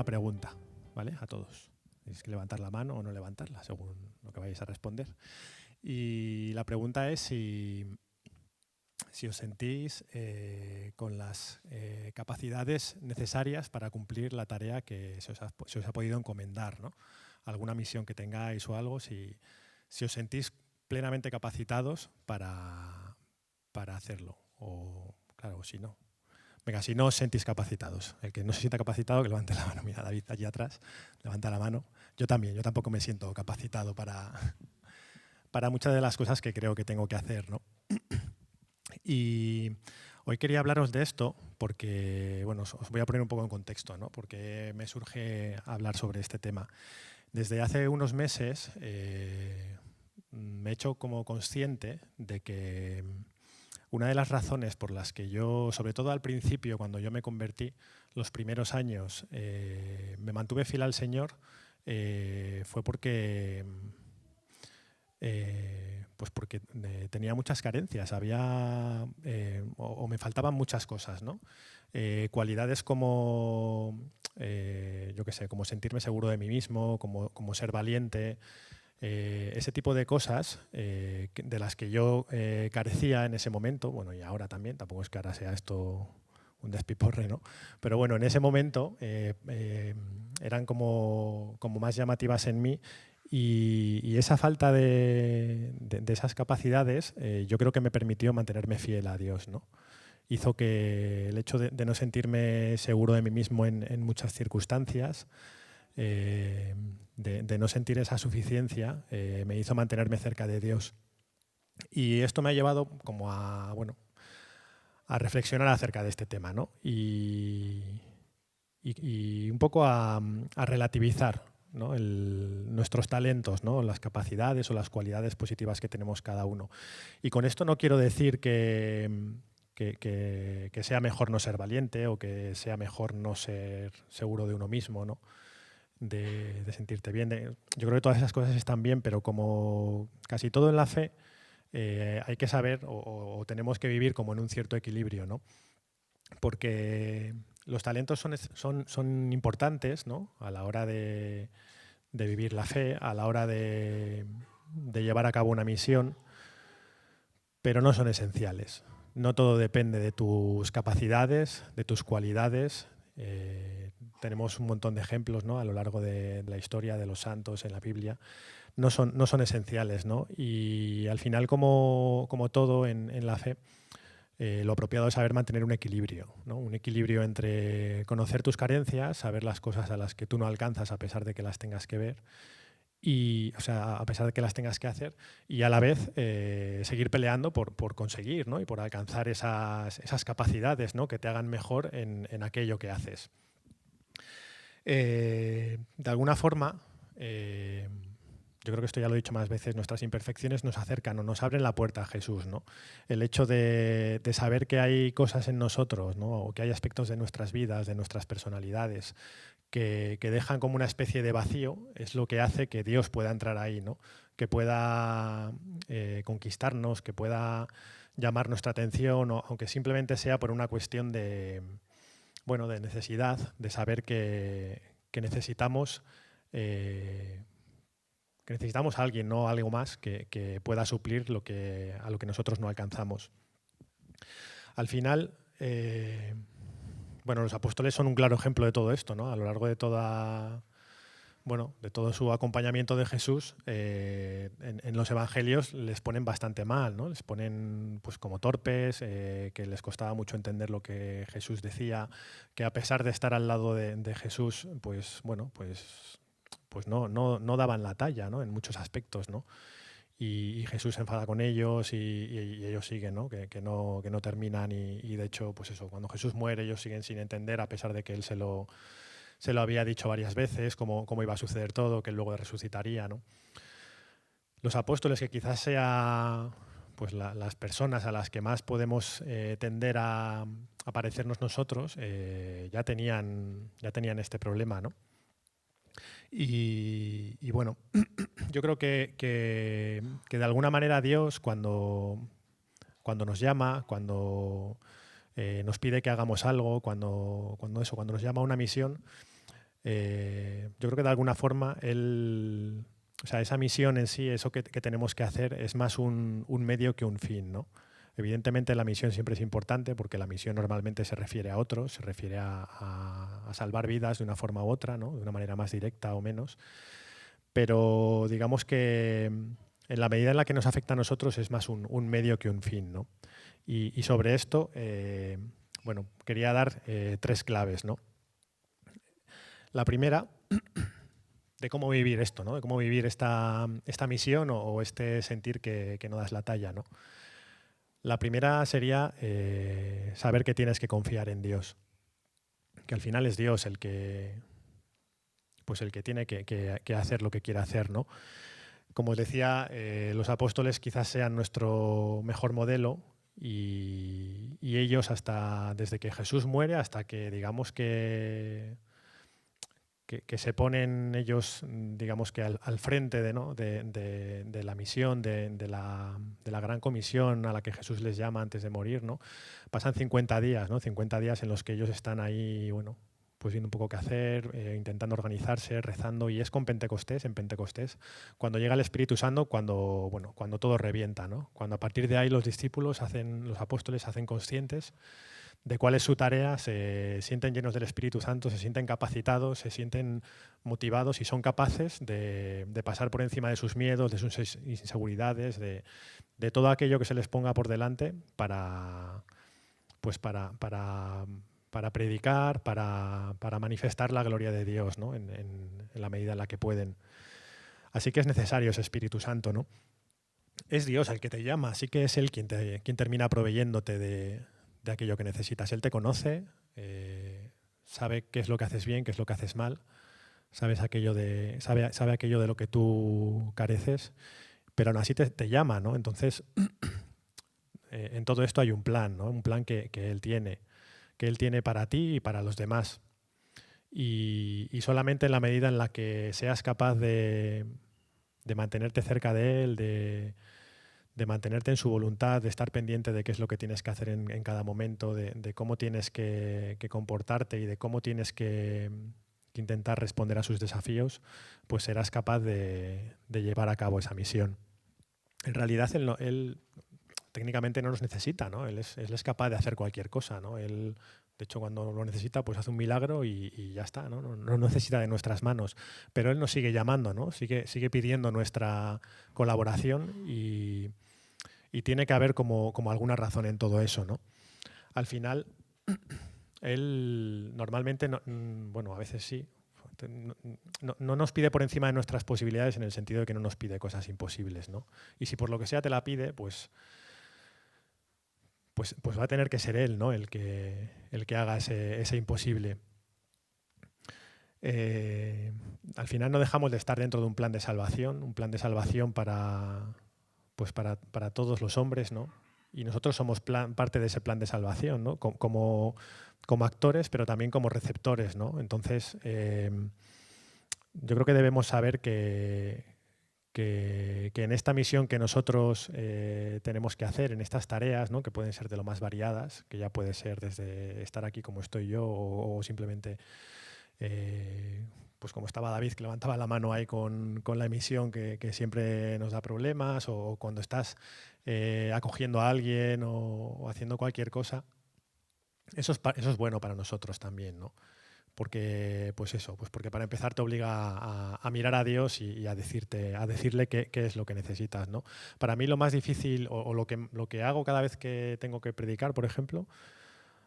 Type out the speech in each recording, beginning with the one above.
pregunta, ¿vale? A todos. Tenéis que levantar la mano o no levantarla, según lo que vayáis a responder. Y la pregunta es si os sentís con las capacidades necesarias para cumplir la tarea que se os ha podido encomendar, ¿no? Alguna misión que tengáis o algo, si os sentís plenamente capacitados para hacerlo. O, claro, si no. Venga, si no os sentís capacitados. El que no se sienta capacitado, que levante la mano. Mira, David, allí atrás, levanta la mano. Yo también, yo tampoco me siento capacitado para muchas de las cosas que creo que tengo que hacer, ¿no? Y hoy quería hablaros de esto porque, bueno, os voy a poner un poco en contexto, ¿no? Porque me surge hablar sobre este tema. Desde hace unos meses me he hecho como consciente de que una de las razones por las que yo, sobre todo al principio, cuando yo me convertí, los primeros años, me mantuve fiel al Señor, fue porque tenía muchas carencias, o me faltaban muchas cosas, ¿no? Cualidades como, yo qué sé, como sentirme seguro de mí mismo, como ser valiente, ese tipo de cosas de las que yo carecía en ese momento, bueno, y ahora también, tampoco es que ahora sea esto un despiporre, ¿no? Pero bueno, en ese momento eran como más llamativas en mí y esa falta de esas capacidades yo creo que me permitió mantenerme fiel a Dios, ¿no? Hizo que el hecho de no sentirme seguro de mí mismo en muchas circunstancias, de no sentir esa suficiencia, me hizo mantenerme cerca de Dios. Y esto me ha llevado como a reflexionar acerca de este tema, ¿no? Y un poco a relativizar, ¿no? Nuestros talentos, ¿no? Las capacidades o las cualidades positivas que tenemos cada uno. Y con esto no quiero decir que sea mejor no ser valiente o que sea mejor no ser seguro de uno mismo, ¿no? De sentirte bien. Yo creo que todas esas cosas están bien, pero como casi todo en la fe, hay que saber o tenemos que vivir como en un cierto equilibrio, ¿no? Porque los talentos son importantes, ¿no? A la hora de vivir la fe, a la hora de llevar a cabo una misión, pero no son esenciales. No todo depende de tus capacidades, de tus cualidades. Tenemos un montón de ejemplos, ¿no? A lo largo de la historia de los santos en la Biblia. No son esenciales, ¿no? Y al final, como todo en la fe, lo apropiado es saber mantener un equilibrio, ¿no? Un equilibrio entre conocer tus carencias, saber las cosas a las que tú no alcanzas a pesar de que las tengas que ver, o sea, a pesar de que las tengas que hacer, y a la vez seguir peleando por conseguir, ¿no? Y por alcanzar esas capacidades, ¿no? Que te hagan mejor en aquello que haces. De alguna forma, yo creo que esto ya lo he dicho más veces, nuestras imperfecciones nos acercan o nos abren la puerta a Jesús, ¿no? El hecho de saber que hay cosas en nosotros, ¿no? O que hay aspectos de nuestras vidas, de nuestras personalidades, que dejan como una especie de vacío, es lo que hace que Dios pueda entrar ahí, ¿no? Que pueda conquistarnos, que pueda llamar nuestra atención, aunque simplemente sea por una cuestión de necesidad, de saber que necesitamos a alguien, no algo más que pueda suplir a lo que nosotros no alcanzamos. Al final, los apóstoles son un claro ejemplo de todo esto, ¿no? A lo largo de todo su acompañamiento de Jesús, en los evangelios les ponen bastante mal, ¿no? Les ponen pues como torpes, que les costaba mucho entender lo que Jesús decía, que a pesar de estar al lado de Jesús, pues no daban la talla, ¿no? En muchos aspectos, ¿no? Y Jesús se enfada con ellos y ellos siguen, ¿no? Que no terminan y de hecho, pues eso, cuando Jesús muere ellos siguen sin entender, a pesar de que él se lo había dicho varias veces, cómo iba a suceder todo, que él luego resucitaría, ¿no? Los apóstoles, que quizás sea pues las personas a las que más podemos tender a parecernos nosotros, ya tenían este problema, ¿no? Y bueno, yo creo que de alguna manera Dios, cuando nos llama, cuando nos pide que hagamos algo, cuando nos llama a una misión, yo creo que de alguna forma o sea, esa misión en sí, eso que tenemos que hacer, es más un medio que un fin, ¿no? Evidentemente la misión siempre es importante porque la misión normalmente se refiere a otros, se refiere a salvar vidas de una forma u otra, ¿no? De una manera más directa o menos. Pero digamos que en la medida en la que nos afecta a nosotros es más un medio que un fin, ¿no? Y sobre esto, bueno, quería dar 3 claves, ¿no? La primera, de cómo vivir esto, ¿no? De cómo vivir esta misión o este sentir que no das la talla, ¿no? La primera sería saber que tienes que confiar en Dios, que al final es Dios pues el que tiene que hacer lo que quiere hacer, ¿no? Como os decía, los apóstoles quizás sean nuestro mejor modelo y ellos desde que Jesús muere hasta que digamos que se ponen ellos, digamos que al frente ¿no? de la misión, de la gran comisión a la que Jesús les llama antes de morir, ¿no? Pasan 50 días, ¿no? 50 días en los que ellos están ahí, bueno, pues viendo un poco qué hacer, intentando organizarse, rezando, y es en Pentecostés, cuando llega el Espíritu Santo, cuando todo revienta, ¿no? Cuando a partir de ahí los apóstoles se hacen conscientes de cuál es su tarea, se sienten llenos del Espíritu Santo, se sienten capacitados, se sienten motivados y son capaces de pasar por encima de sus miedos, de sus inseguridades, de todo aquello que se les ponga por delante para predicar, para manifestar la gloria de Dios, ¿no? en la medida en la que pueden. Así que es necesario ese Espíritu Santo, ¿no? Es Dios el que te llama, así que es Él quien termina proveyéndote de aquello que necesitas. Él te conoce, sabe qué es lo que haces bien, qué es lo que haces mal, sabe aquello de lo que tú careces, pero aún así te llama, ¿no? Entonces, en todo esto hay un plan, ¿no? Un plan que Él tiene para ti y para los demás. Y solamente en la medida en la que seas capaz de mantenerte cerca de Él, de mantenerte en su voluntad, de estar pendiente de qué es lo que tienes que hacer en cada momento, de cómo tienes que comportarte y de cómo tienes que intentar responder a sus desafíos, pues serás capaz de llevar a cabo esa misión. En realidad, él técnicamente no nos necesita, ¿no? Él es capaz de hacer cualquier cosa, ¿no? Él, de hecho, cuando lo necesita, pues hace un milagro y ya está, ¿no? No necesita de nuestras manos. Pero Él nos sigue llamando, ¿no? Sigue pidiendo nuestra colaboración y tiene que haber como alguna razón en todo eso, ¿no? Al final, Él normalmente, bueno, a veces sí, no nos pide por encima de nuestras posibilidades en el sentido de que no nos pide cosas imposibles, ¿no? Y si por lo que sea te la pide, pues va a tener que ser Él, ¿no? el que haga ese imposible. Al final no dejamos de estar dentro de un plan de salvación para todos los hombres, ¿no? Y nosotros somos parte de ese plan de salvación, ¿no? Como actores, pero también como receptores, ¿no? Entonces, yo creo que debemos saber que en esta misión que nosotros tenemos que hacer, en estas tareas, ¿no? Que pueden ser de lo más variadas, que ya puede ser desde estar aquí como estoy yo o simplemente, pues como estaba David, que levantaba la mano ahí con la emisión que siempre nos da problemas, o cuando estás acogiendo a alguien o haciendo cualquier cosa. Eso es bueno para nosotros también, ¿no? Porque, porque para empezar te obliga a mirar a Dios y a decirle qué es lo que necesitas, ¿no? Para mí lo más difícil o lo que hago cada vez que tengo que predicar, por ejemplo,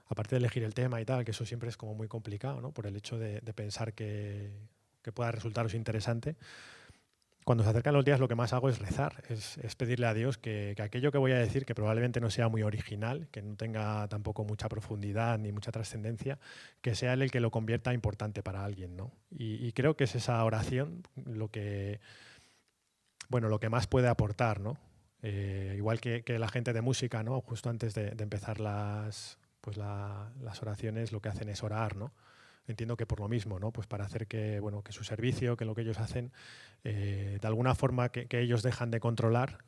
aparte de elegir el tema y tal, que eso siempre es como muy complicado, ¿no? Por el hecho de pensar que pueda resultaros interesante. Cuando se acercan los días lo que más hago es rezar, es pedirle a Dios que aquello que voy a decir, que probablemente no sea muy original, que no tenga tampoco mucha profundidad ni mucha trascendencia, que sea Él el que lo convierta importante para alguien, ¿no? Y creo que es esa oración lo que más puede aportar, ¿no? Igual que la gente de música, ¿no? Justo antes de empezar las oraciones lo que hacen es orar, ¿no? Entiendo que por lo mismo, ¿no? Pues para hacer que su servicio, que lo que ellos hacen, de alguna forma que ellos dejan de controlar,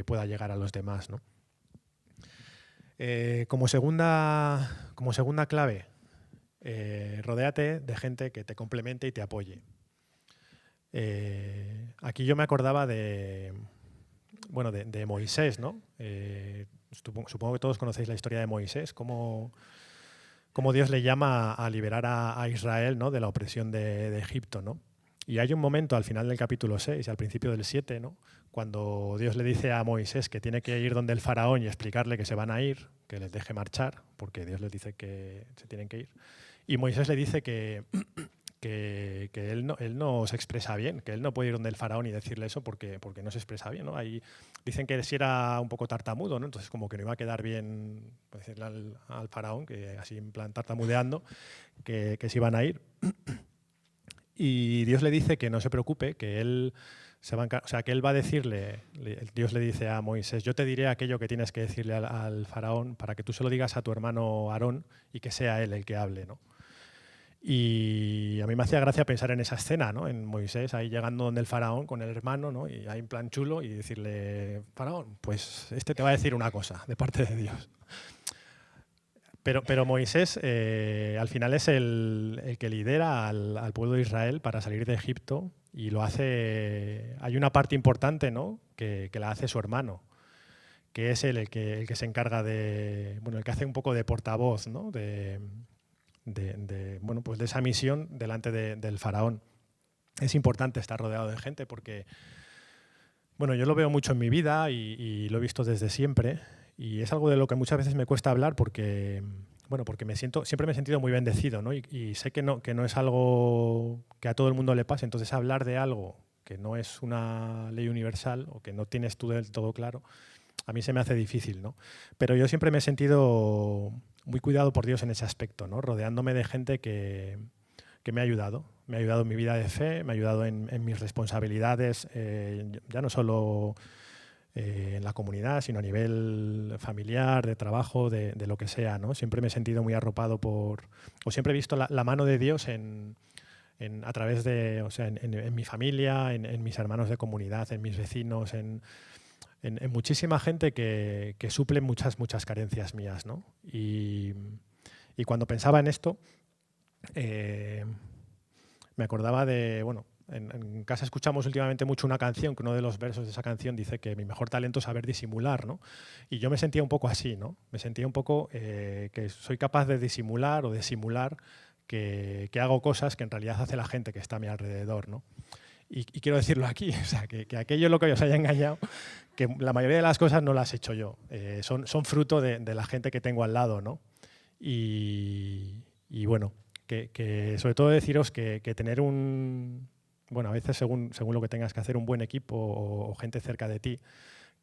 pueda llegar a los demás, ¿no? Como segunda clave, rodéate de gente que te complemente y te apoye. Aquí yo me acordaba de Moisés, ¿no? Supongo que todos conocéis la historia de Moisés, cómo Dios le llama a liberar a Israel, ¿no?, de la opresión de Egipto, ¿no? Y hay un momento al final del capítulo 6 y al principio del 7, ¿no?, cuando Dios le dice a Moisés que tiene que ir donde el faraón y explicarle que se van a ir, que les deje marchar, porque Dios les dice que se tienen que ir. Y Moisés le dice que él no se expresa bien, que él no puede ir donde el faraón y decirle eso porque no se expresa bien, ¿no? Ahí dicen que si era un poco tartamudo, ¿no? Entonces como que no iba a quedar bien decirle al faraón, que así en plan tartamudeando, que se iban a ir. Y Dios le dice que no se preocupe, que él que él va a decirle, Dios le dice a Moisés, yo te diré aquello que tienes que decirle al faraón para que tú se lo digas a tu hermano Aarón y que sea él el que hable, ¿no? Y a mí me hacía gracia pensar en esa escena, ¿no?, en Moisés ahí llegando donde el faraón con el hermano, ¿no?, y ahí en plan chulo, y decirle, faraón, pues este te va a decir una cosa de parte de Dios. Pero Moisés al final es el que lidera al pueblo de Israel para salir de Egipto, y lo hace. Hay una parte importante, ¿no?, que la hace su hermano, que es el que se encarga el que hace un poco de portavoz, ¿no?, de esa misión delante del faraón. Es importante estar rodeado de gente porque, yo lo veo mucho en mi vida y lo he visto desde siempre, y es algo de lo que muchas veces me cuesta hablar porque siempre me he sentido muy bendecido, ¿no? Y sé que no es algo que a todo el mundo le pase. Entonces, hablar de algo que no es una ley universal o que no tienes tú del todo claro, a mí se me hace difícil, ¿no? Pero yo siempre me he sentido muy cuidado por Dios en ese aspecto, ¿no?, rodeándome de gente que me ha ayudado. Me ha ayudado en mi vida de fe, me ha ayudado en mis responsabilidades, ya no solo en la comunidad, sino a nivel familiar, de trabajo, de lo que sea, ¿no? Siempre me he sentido muy arropado siempre he visto la mano de Dios a través de, en mi familia, en mis hermanos de comunidad, en mis vecinos, en muchísima gente que suple muchas carencias mías, ¿no? Y cuando pensaba en esto, me acordaba de, en casa escuchamos últimamente mucho una canción, que uno de los versos de esa canción dice que mi mejor talento es saber disimular, ¿no? Y yo me sentía un poco así, ¿no? Me sentía un poco que soy capaz de disimular o de simular que hago cosas que en realidad hace la gente que está a mi alrededor, ¿no? Y quiero decirlo aquí, o sea, que aquello lo que os haya engañado, que la mayoría de las cosas no las he hecho yo, son fruto de la gente que tengo al lado, ¿no? Y bueno, que sobre todo deciros que tener a veces según lo que tengas que hacer, un buen equipo o gente cerca de ti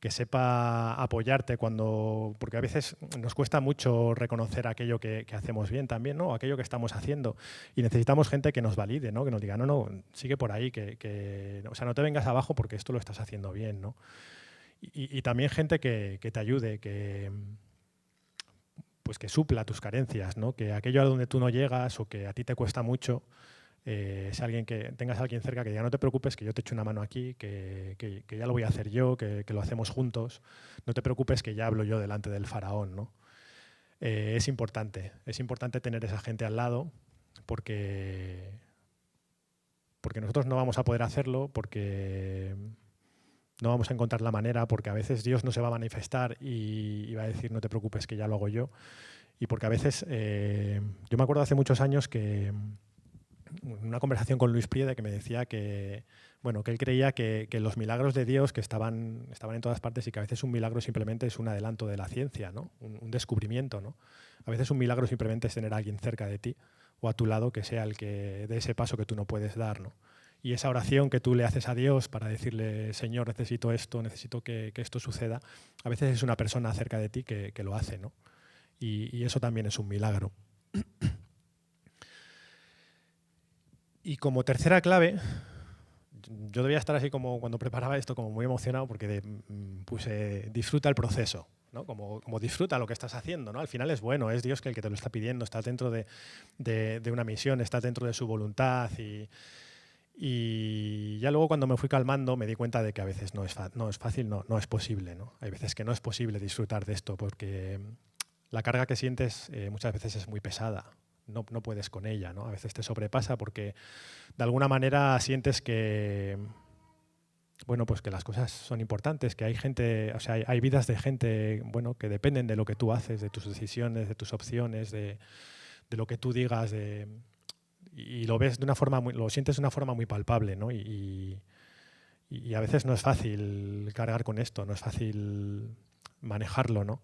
que sepa apoyarte porque a veces nos cuesta mucho reconocer aquello que hacemos bien también, ¿no?, aquello que estamos haciendo, y necesitamos gente que nos valide, ¿no?, que nos diga, no, sigue por ahí, no te vengas abajo porque esto lo estás haciendo bien, ¿no? Y también gente que te ayude, que supla tus carencias, ¿no?, que aquello a donde tú no llegas o que a ti te cuesta mucho, tengas a alguien cerca que diga, no te preocupes, que yo te echo una mano aquí, que ya lo voy a hacer yo, que lo hacemos juntos, no te preocupes, que ya hablo yo delante del faraón, ¿no? Es importante tener esa gente al lado porque nosotros no vamos a poder hacerlo, porque no vamos a encontrar la manera, porque a veces Dios no se va a manifestar y va a decir, no te preocupes, que ya lo hago yo, y porque a veces, yo me acuerdo hace muchos años que una conversación con Luis Priede, que me decía que él creía que los milagros de Dios, que estaban en todas partes, y que a veces un milagro simplemente es un adelanto de la ciencia, ¿no?, un descubrimiento, ¿no? A veces un milagro simplemente es tener a alguien cerca de ti o a tu lado que sea el que dé ese paso que tú no puedes dar, ¿no? Y esa oración que tú le haces a Dios para decirle, Señor, necesito esto, necesito que esto suceda, a veces es una persona cerca de ti que lo hace, ¿no? Y eso también es un milagro. Y como tercera clave, yo debía estar así como cuando preparaba esto, como muy emocionado, porque puse disfruta el proceso, ¿no? Como disfruta lo que estás haciendo, ¿no? Al final es bueno, es Dios el que te lo está pidiendo, estás dentro de una misión, estás dentro de su voluntad, y ya luego cuando me fui calmando me di cuenta de que a veces no es fácil, no es posible, ¿no? Hay veces que no es posible disfrutar de esto porque la carga que sientes muchas veces es muy pesada. no puedes con ella, ¿no? A veces te sobrepasa porque de alguna manera sientes que, bueno, pues que las cosas son importantes, que hay gente, o sea, hay vidas de gente, bueno, que dependen de lo que tú haces, de tus decisiones, de tus opciones, de lo que tú digas, y lo ves de una forma lo sientes de una forma muy palpable, ¿no? Y a veces no es fácil cargar con esto, no es fácil manejarlo, ¿no?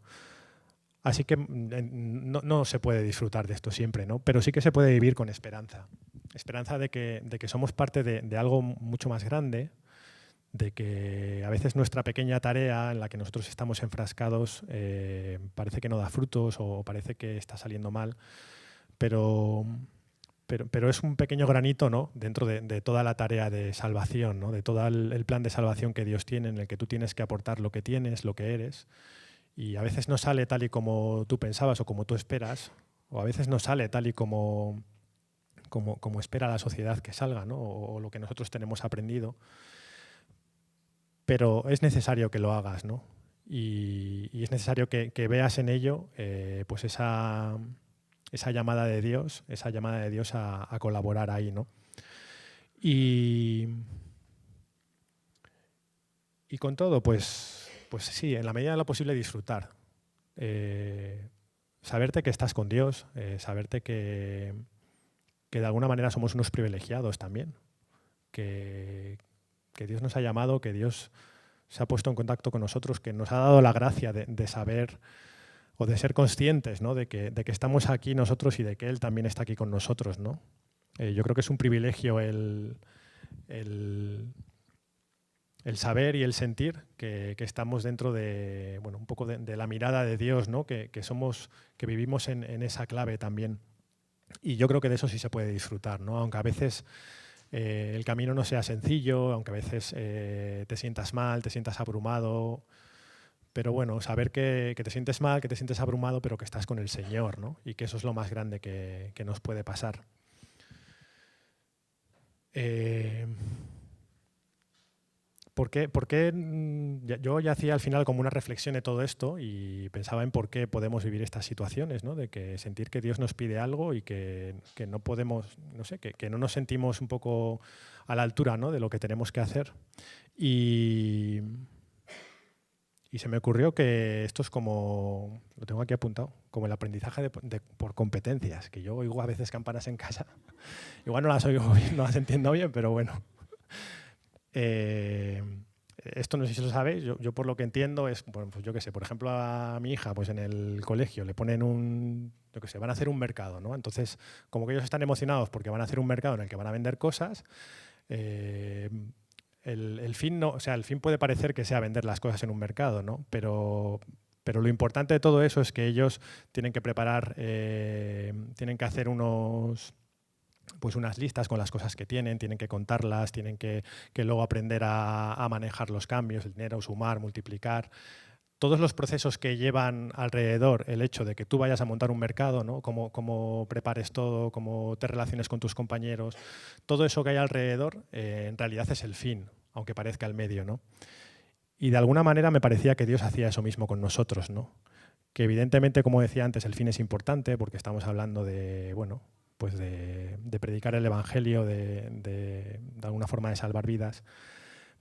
Así que no se puede disfrutar de esto siempre, ¿no? Pero sí que se puede vivir con esperanza. Esperanza de que somos parte de algo mucho más grande, de que a veces nuestra pequeña tarea en la que nosotros estamos enfrascados parece que no da frutos o parece que está saliendo mal, pero es un pequeño granito, ¿no? Dentro de toda la tarea de salvación, ¿no? De todo el plan de salvación que Dios tiene, en el que tú tienes que aportar lo que tienes, lo que eres. Y a veces no sale tal y como tú pensabas o como tú esperas, o a veces no sale tal y como espera la sociedad que salga, ¿no? O lo que nosotros tenemos aprendido. Pero es necesario que lo hagas, ¿no? Y es necesario que veas en ello pues esa llamada de Dios, a colaborar ahí, ¿no? Y con todo, pues sí, en la medida de lo posible disfrutar. Saberte que estás con Dios, saberte que de alguna manera somos unos privilegiados también, que Dios nos ha llamado, que Dios se ha puesto en contacto con nosotros, que nos ha dado la gracia de saber o de ser conscientes, ¿no? de que estamos aquí nosotros y de que Él también está aquí con nosotros, ¿no? Yo creo que es un privilegio el saber y el sentir que estamos dentro de, bueno, un poco de la mirada de Dios, ¿no? que vivimos en esa clave también. Y yo creo que de eso sí se puede disfrutar, ¿no? Aunque a veces el camino no sea sencillo, aunque a veces te sientas mal, te sientas abrumado, pero bueno, saber que te sientes mal, que te sientes abrumado, pero que estás con el Señor, ¿no? Y que eso es lo más grande que nos puede pasar. ¿Por qué yo ya hacía al final como una reflexión de todo esto y pensaba en por qué podemos vivir estas situaciones, ¿no? De que sentir que Dios nos pide algo y que no podemos, no sé, que no nos sentimos un poco a la altura, ¿no? De lo que tenemos que hacer. Y se me ocurrió que esto es como, lo tengo aquí apuntado, como el aprendizaje por competencias, que yo oigo a veces campanas en casa. Igual no las oigo bien, no las entiendo bien, pero bueno. Esto no sé si lo sabéis, yo por lo que entiendo es, bueno, pues yo qué sé, por ejemplo a mi hija pues en el colegio le ponen yo qué sé, van a hacer un mercado, ¿no? Entonces, como que ellos están emocionados porque van a hacer un mercado en el que van a vender cosas, el fin no, o sea, el fin puede parecer que sea vender las cosas en un mercado, ¿no? Pero lo importante de todo eso es que ellos tienen que preparar, tienen que hacer pues unas listas con las cosas que tienen que contarlas, tienen que luego aprender a manejar los cambios, el dinero, sumar, multiplicar. Todos los procesos que llevan alrededor el hecho de que tú vayas a montar un mercado, ¿no? Cómo prepares todo, cómo te relaciones con tus compañeros, todo eso que hay alrededor en realidad es el fin, aunque parezca el medio, ¿no? Y de alguna manera me parecía que Dios hacía eso mismo con nosotros, ¿no? Que evidentemente, como decía antes, el fin es importante porque estamos hablando de, bueno, pues de predicar el Evangelio, de alguna forma de salvar vidas,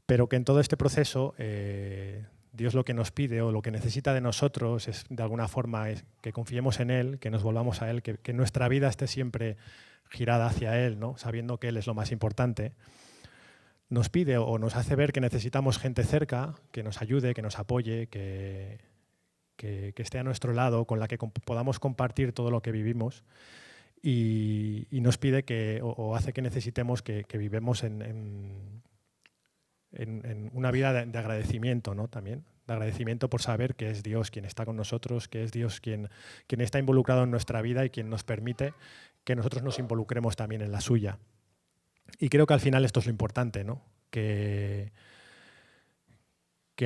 pero que en todo este proceso Dios lo que nos pide o lo que necesita de nosotros es, de alguna forma, es que confiemos en Él, que nos volvamos a Él, que nuestra vida esté siempre girada hacia Él, ¿no? Sabiendo que Él es lo más importante. Nos pide o nos hace ver que necesitamos gente cerca, que nos ayude, que nos apoye, que esté a nuestro lado, con la que podamos compartir todo lo que vivimos. Y nos pide o hace que necesitemos que vivemos en una vida de agradecimiento, ¿no? También, de agradecimiento por saber que es Dios quien está con nosotros, que es Dios quien está involucrado en nuestra vida y quien nos permite que nosotros nos involucremos también en la suya. Y creo que al final esto es lo importante, ¿no? Que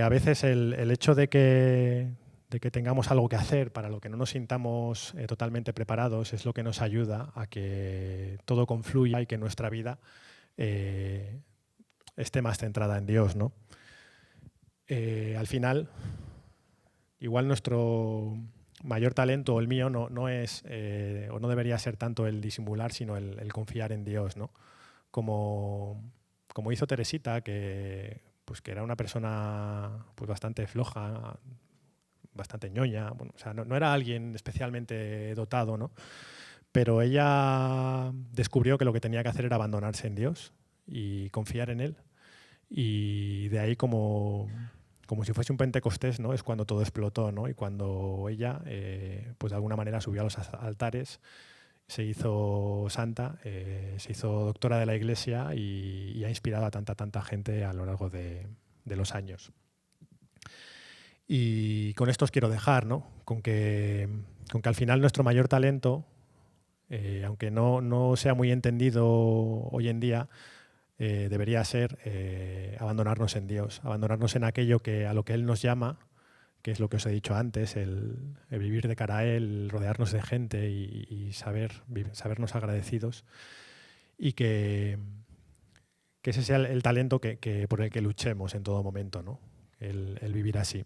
a veces el hecho de que tengamos algo que hacer para lo que no nos sintamos totalmente preparados es lo que nos ayuda a que todo confluya y que nuestra vida esté más centrada en Dios, ¿no? Al final, igual nuestro mayor talento, el mío, no es, o no debería ser tanto el disimular, sino el confiar en Dios, ¿no? Como hizo Teresita, pues que era una persona pues bastante floja, bastante ñoña, bueno, o sea, no era alguien especialmente dotado, ¿no? Pero ella descubrió que lo que tenía que hacer era abandonarse en Dios y confiar en Él. Y de ahí como si fuese un Pentecostés, ¿no? Es cuando todo explotó, ¿no? Y cuando ella, pues de alguna manera subió a los altares, se hizo santa, se hizo doctora de la Iglesia y ha inspirado a tanta gente a lo largo de los años. Y con esto os quiero dejar, ¿no? Con que al final nuestro mayor talento, aunque no sea muy entendido hoy en día, debería ser abandonarnos en Dios, abandonarnos en aquello a lo que Él nos llama, que es lo que os he dicho antes, el vivir de cara a Él, rodearnos de gente y sabernos agradecidos, y que ese sea el talento por el que luchemos en todo momento, ¿no? El vivir así.